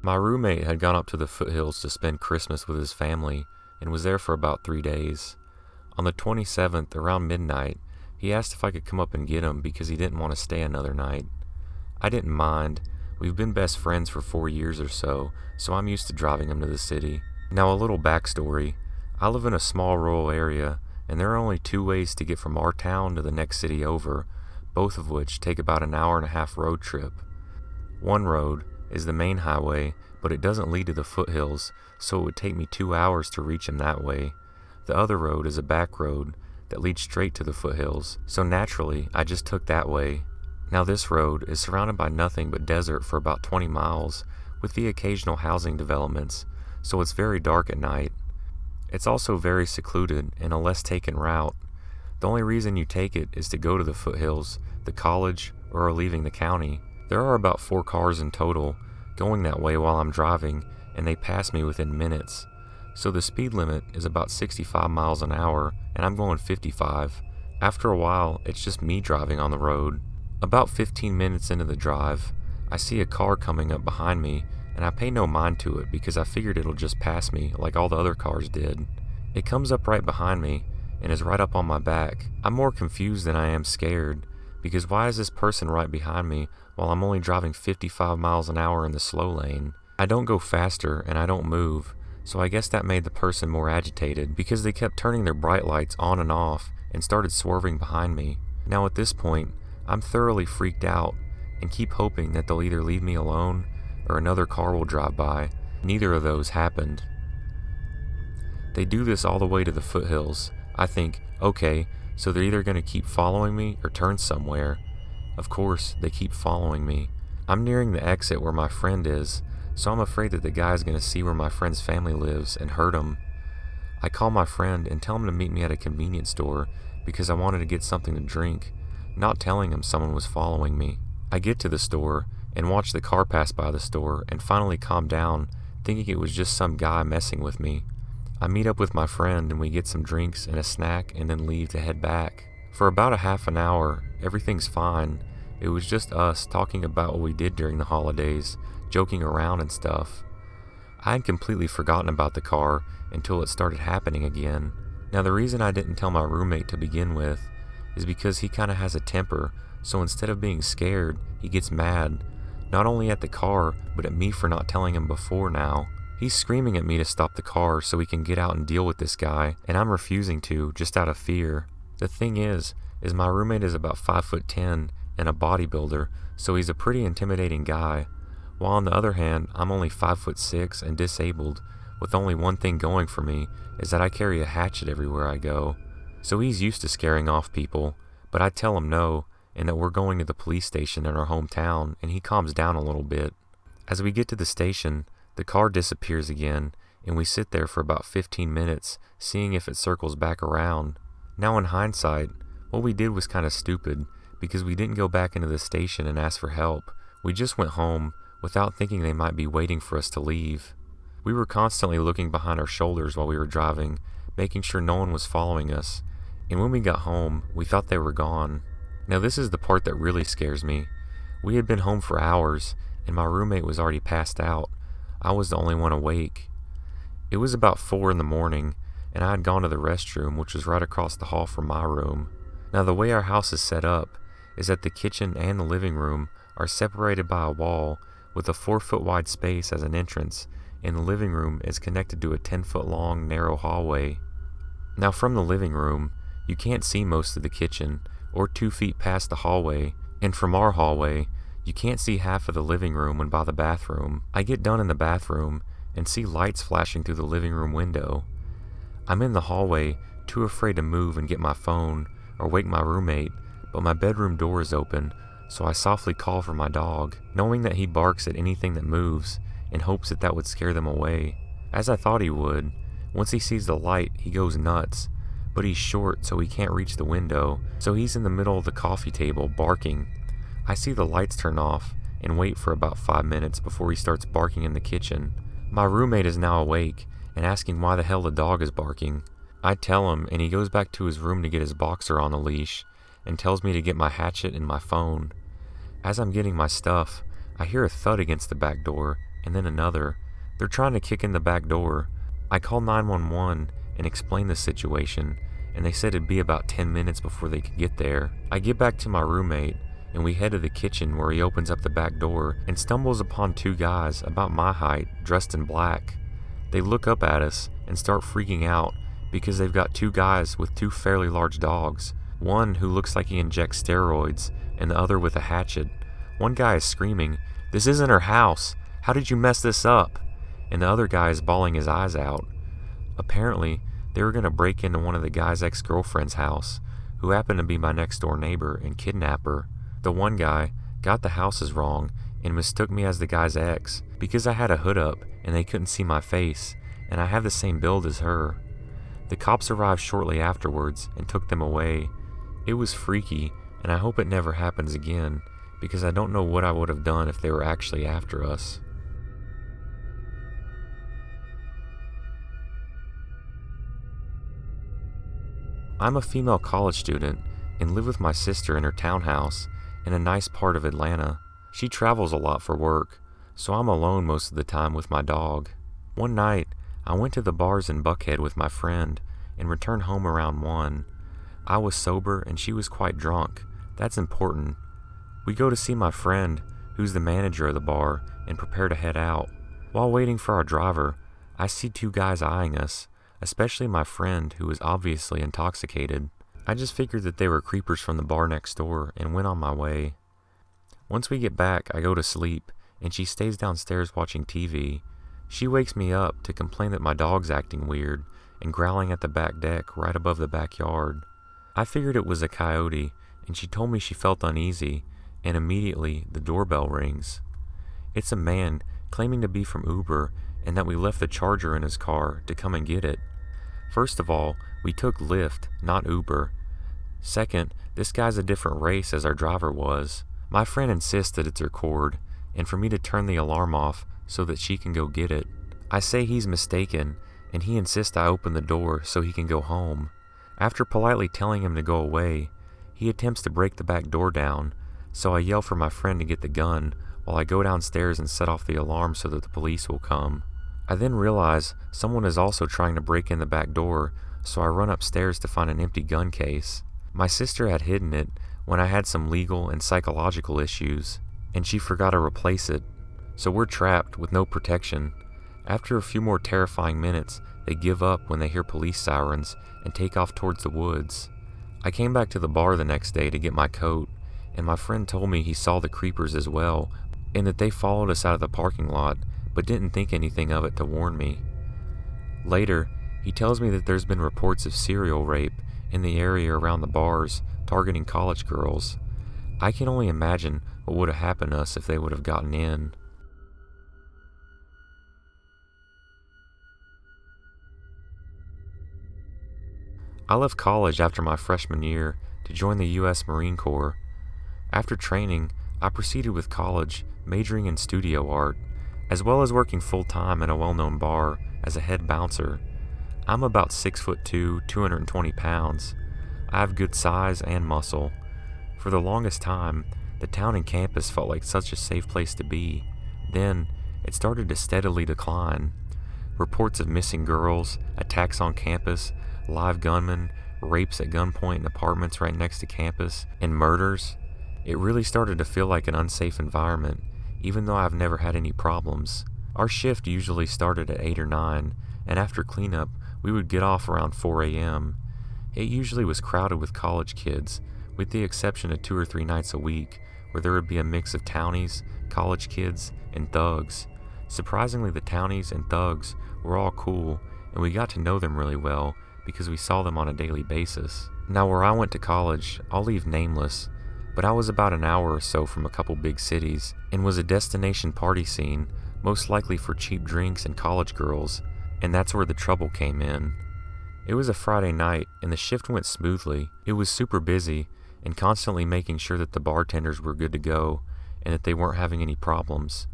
My roommate had gone up to the foothills to spend Christmas with his family and was there for about 3 days. On the 27th, around midnight, he asked if I could come up and get him because he didn't want to stay another night. I didn't mind. We've been best friends for 4 years or so I'm used to driving him to the city. Now, a little backstory. I live in a small rural area, and there are only 2 ways to get from our town to the next city over, both of which take about an hour and a half road trip. One road is the main highway, but it doesn't lead to the foothills, so it would take me 2 hours to reach him that way. The other road is a back road that leads straight to the foothills, so naturally I just took that way. Now this road is surrounded by nothing but desert for about 20 miles, with the occasional housing developments, so it's very dark at night. It's also very secluded and a less taken route. The only reason you take it is to go to the foothills, the college, or are leaving the county. There are about 4 cars in total going that way while I'm driving, and they pass me within minutes. So the speed limit is about 65 miles an hour, and I'm going 55. After a while, it's just me driving on the road. About 15 minutes into the drive, I see a car coming up behind me, and I pay no mind to it because I figured it'll just pass me like all the other cars did. It comes up right behind me and is right up on my back. I'm more confused than I am scared, because why is this person right behind me while I'm only driving 55 miles an hour in the slow lane? I don't go faster and I don't move, so I guess that made the person more agitated because they kept turning their bright lights on and off and started swerving behind me. Now at this point, I'm thoroughly freaked out and keep hoping that they'll either leave me alone or another car will drive by. Neither of those happened. They do this all the way to the foothills. I think, okay, so they're either going to keep following me or turn somewhere. Of course, they keep following me. I'm nearing the exit where my friend is, so I'm afraid that the guy is going to see where my friend's family lives and hurt him. I call my friend and tell him to meet me at a convenience store because I wanted to get something to drink, not telling him someone was following me. I get to the store and watch the car pass by the store and finally calm down, thinking it was just some guy messing with me. I meet up with my friend and we get some drinks and a snack and then leave to head back. For about a half an hour, everything's fine. It was just us talking about what we did during the holidays, joking around and stuff. I had completely forgotten about the car until it started happening again. Now the reason I didn't tell my roommate to begin with is because he kind of has a temper, so instead of being scared, he gets mad, not only at the car, but at me for not telling him before now. He's screaming at me to stop the car so he can get out and deal with this guy, and I'm refusing to, just out of fear. The thing is my roommate is about 5'10" and a bodybuilder, so he's a pretty intimidating guy, while on the other hand, I'm only 5'6" and disabled, with only one thing going for me, is that I carry a hatchet everywhere I go. So he's used to scaring off people, but I tell him no, and that we're going to the police station in our hometown, and he calms down a little bit. As we get to the station, the car disappears again, and we sit there for about 15 minutes, seeing if it circles back around. Now in hindsight, what we did was kind of stupid, because we didn't go back into the station and ask for help. We just went home, without thinking they might be waiting for us to leave. We were constantly looking behind our shoulders while we were driving, making sure no one was following us, and when we got home, we thought they were gone. Now this is the part that really scares me. We had been home for hours, and my roommate was already passed out. I was the only one awake. It was about 4 in the morning, and I had gone to the restroom, which was right across the hall from my room. Now the way our house is set up is that the kitchen and the living room are separated by a wall with a 4-foot wide space as an entrance, and the living room is connected to a 10-foot long narrow hallway. Now from the living room, you can't see most of the kitchen, or 2 feet past the hallway, and from our hallway, you can't see half of the living room when by the bathroom. I get done in the bathroom and see lights flashing through the living room window. I'm in the hallway, too afraid to move and get my phone or wake my roommate, but my bedroom door is open, so I softly call for my dog, knowing that he barks at anything that moves in hopes that that would scare them away. As I thought he would, once he sees the light, he goes nuts, but he's short so he can't reach the window, so he's in the middle of the coffee table barking. I see the lights turn off and wait for about 5 minutes before he starts barking in the kitchen. My roommate is now awake and asking why the hell the dog is barking. I tell him, and he goes back to his room to get his boxer on a leash and tells me to get my hatchet and my phone. As I'm getting my stuff, I hear a thud against the back door and then another. They're trying to kick in the back door. I called 911 and explained the situation, and they said it'd be about 10 minutes before they could get there. I get back to my roommate, and we head to the kitchen where he opens up the back door and stumbles upon two guys about my height, dressed in black. They look up at us and start freaking out because they've got two guys with two fairly large dogs, one who looks like he injects steroids and the other with a hatchet. One guy is screaming, "This isn't her house! How did you mess this up?" And the other guy is bawling his eyes out. Apparently, they were going to break into one of the guy's ex-girlfriend's house, who happened to be my next door neighbor, and kidnap her. The one guy got the houses wrong and mistook me as the guy's ex because I had a hood up and they couldn't see my face, and I have the same build as her. The cops arrived shortly afterwards and took them away. It was freaky, and I hope it never happens again, because I don't know what I would have done if they were actually after us. I'm a female college student and live with my sister in her townhouse in a nice part of Atlanta. She travels a lot for work, so I'm alone most of the time with my dog. One night, I went to the bars in Buckhead with my friend and returned home around 1. I was sober and she was quite drunk. That's important. We go to see my friend, who's the manager of the bar, and prepare to head out. While waiting for our driver, I see two guys eyeing us, especially my friend, who was obviously intoxicated. I just figured that they were creepers from the bar next door and went on my way. Once we get back, I go to sleep, and she stays downstairs watching TV. She wakes me up to complain that my dog's acting weird and growling at the back deck right above the backyard. I figured it was a coyote, and she told me she felt uneasy, and immediately the doorbell rings. It's a man claiming to be from Uber and that we left the charger in his car to come and get it. First of all, we took Lyft, not Uber. Second, this guy's a different race as our driver was. My friend insists that it's her cord, and for me to turn the alarm off so that she can go get it. I say he's mistaken, and he insists I open the door so he can go home. After politely telling him to go away, he attempts to break the back door down, so I yell for my friend to get the gun while I go downstairs and set off the alarm so that the police will come. I then realize someone is also trying to break in the back door, so I run upstairs to find an empty gun case. My sister had hidden it when I had some legal and psychological issues, and she forgot to replace it, so we're trapped with no protection. After a few more terrifying minutes, they give up when they hear police sirens and take off towards the woods. I came back to the bar the next day to get my coat, and my friend told me he saw the creepers as well, and that they followed us out of the parking lot, but didn't think anything of it to warn me. Later, he tells me that there's been reports of serial rape in the area around the bars targeting college girls. I can only imagine what would have happened to us if they would have gotten in. I left college after my freshman year to join the U.S. Marine Corps. After training, I proceeded with college, majoring in studio art, as well as working full-time in a well-known bar as a head bouncer. I'm about 6'2", 220 pounds. I have good size and muscle. For the longest time, the town and campus felt like such a safe place to be. Then, it started to steadily decline. Reports of missing girls, attacks on campus, live gunmen, rapes at gunpoint in apartments right next to campus, and murders. It really started to feel like an unsafe environment, even though I've never had any problems. Our shift usually started at 8 or 9, and after cleanup, we would get off around 4 a.m. It usually was crowded with college kids, with the exception of 2 or 3 nights a week, where there would be a mix of townies, college kids, and thugs. Surprisingly, the townies and thugs were all cool, and we got to know them really well because we saw them on a daily basis. Now, where I went to college, I'll leave nameless, but I was about an hour or so from a couple big cities and was a destination party scene, most likely for cheap drinks and college girls, and that's where the trouble came in. It was a Friday night, and the shift went smoothly. It was super busy, and constantly making sure that the bartenders were good to go and that they weren't having any problems.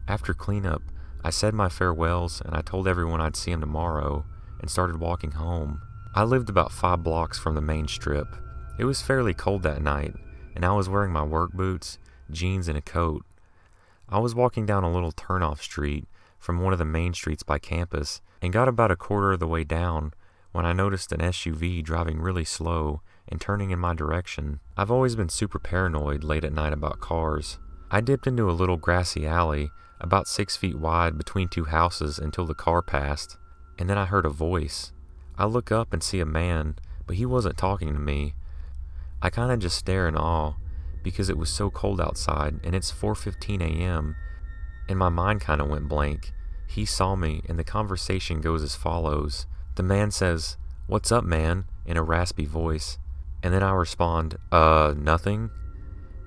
After cleanup, I said my farewells and I told everyone I'd see them tomorrow and started walking home. I lived about 5 blocks from the main strip. It was fairly cold that night, and I was wearing my work boots, jeans, and a coat. I was walking down a little turnoff street from one of the main streets by campus and got about a quarter of the way down when I noticed an SUV driving really slow and turning in my direction. I've always been super paranoid late at night about cars. I dipped into a little grassy alley about 6 feet wide between two houses until the car passed, and then I heard a voice. I look up and see a man, but he wasn't talking to me. I kinda just stare in awe because it was so cold outside and it's 4:15 a.m. and my mind kinda went blank. He saw me and the conversation goes as follows. The man says, "What's up, man?" in a raspy voice, and then I respond, nothing."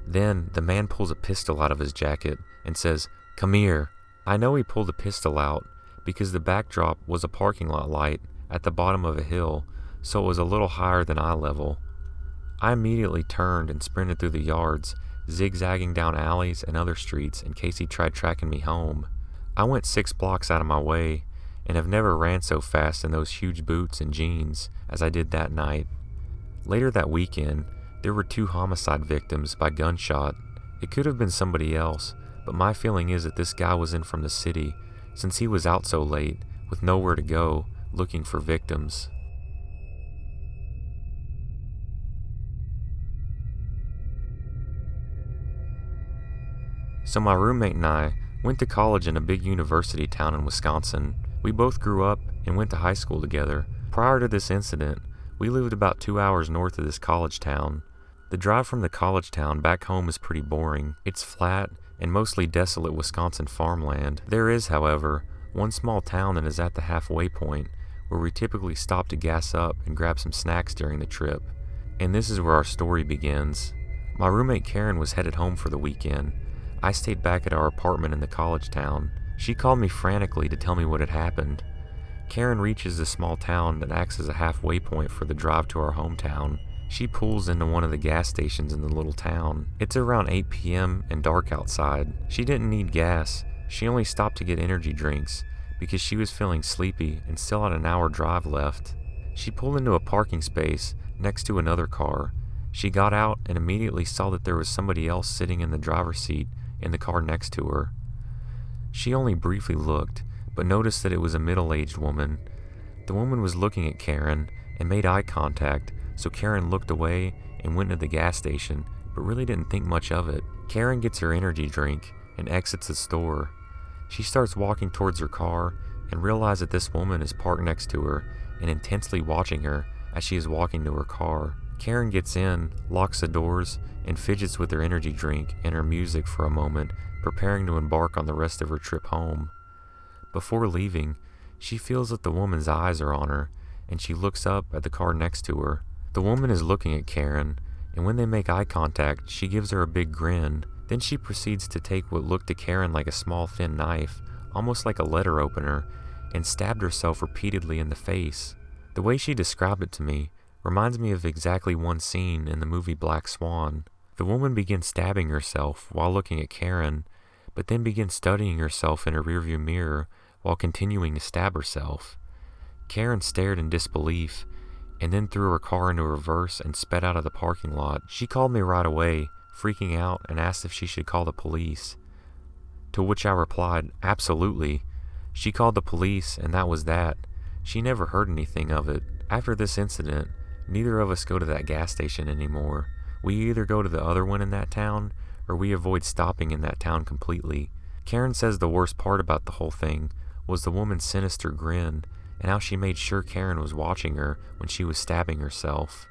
Then the man pulls a pistol out of his jacket and says, "Come here." I know he pulled the pistol out because the backdrop was a parking lot light at the bottom of a hill, so it was a little higher than eye level. I immediately turned and sprinted through the yards, zigzagging down alleys and other streets in case he tried tracking me home. I went 6 blocks out of my way and have never ran so fast in those huge boots and jeans as I did that night. Later that weekend, there were 2 homicide victims by gunshot. It could have been somebody else, but my feeling is that this guy was in from the city since he was out so late with nowhere to go looking for victims. So my roommate and I went to college in a big university town in Wisconsin. We both grew up and went to high school together. Prior to this incident, we lived about 2 hours north of this college town. The drive from the college town back home is pretty boring. It's flat and mostly desolate Wisconsin farmland. There is, however, one small town that is at the halfway point where we typically stop to gas up and grab some snacks during the trip. And this is where our story begins. My roommate Karen was headed home for the weekend. I stayed back at our apartment in the college town. She called me frantically to tell me what had happened. Karen reaches the small town that acts as a halfway point for the drive to our hometown. She pulls into one of the gas stations in the little town. It's around 8 p.m. and dark outside. She didn't need gas. She only stopped to get energy drinks because she was feeling sleepy and still had an hour drive left. She pulled into a parking space next to another car. She got out and immediately saw that there was somebody else sitting in the driver's seat in the car next to her. She only briefly looked, but noticed that it was a middle-aged woman. The woman was looking at Karen and made eye contact, so Karen looked away and went to the gas station, but really didn't think much of it. Karen gets her energy drink and exits the store. She starts walking towards her car and realizes that this woman is parked next to her and intensely watching her as she is walking to her car. Karen gets in, locks the doors, and fidgets with her energy drink and her music for a moment, preparing to embark on the rest of her trip home. Before leaving, she feels that the woman's eyes are on her, and she looks up at the car next to her. The woman is looking at Karen, and when they make eye contact, she gives her a big grin. Then she proceeds to take what looked to Karen like a small thin knife, almost like a letter opener, and stabbed herself repeatedly in the face. The way she described it to me reminds me of exactly one scene in the movie Black Swan. The woman begins stabbing herself while looking at Karen, but then begins studying herself in a rearview mirror while continuing to stab herself. Karen stared in disbelief and then threw her car into reverse and sped out of the parking lot. She called me right away, freaking out, and asked if she should call the police. To which I replied, absolutely. She called the police and that was that. She never heard anything of it. After this incident, neither of us go to that gas station anymore. We either go to the other one in that town, or we avoid stopping in that town completely. Karen says the worst part about the whole thing was the woman's sinister grin, and how she made sure Karen was watching her when she was stabbing herself.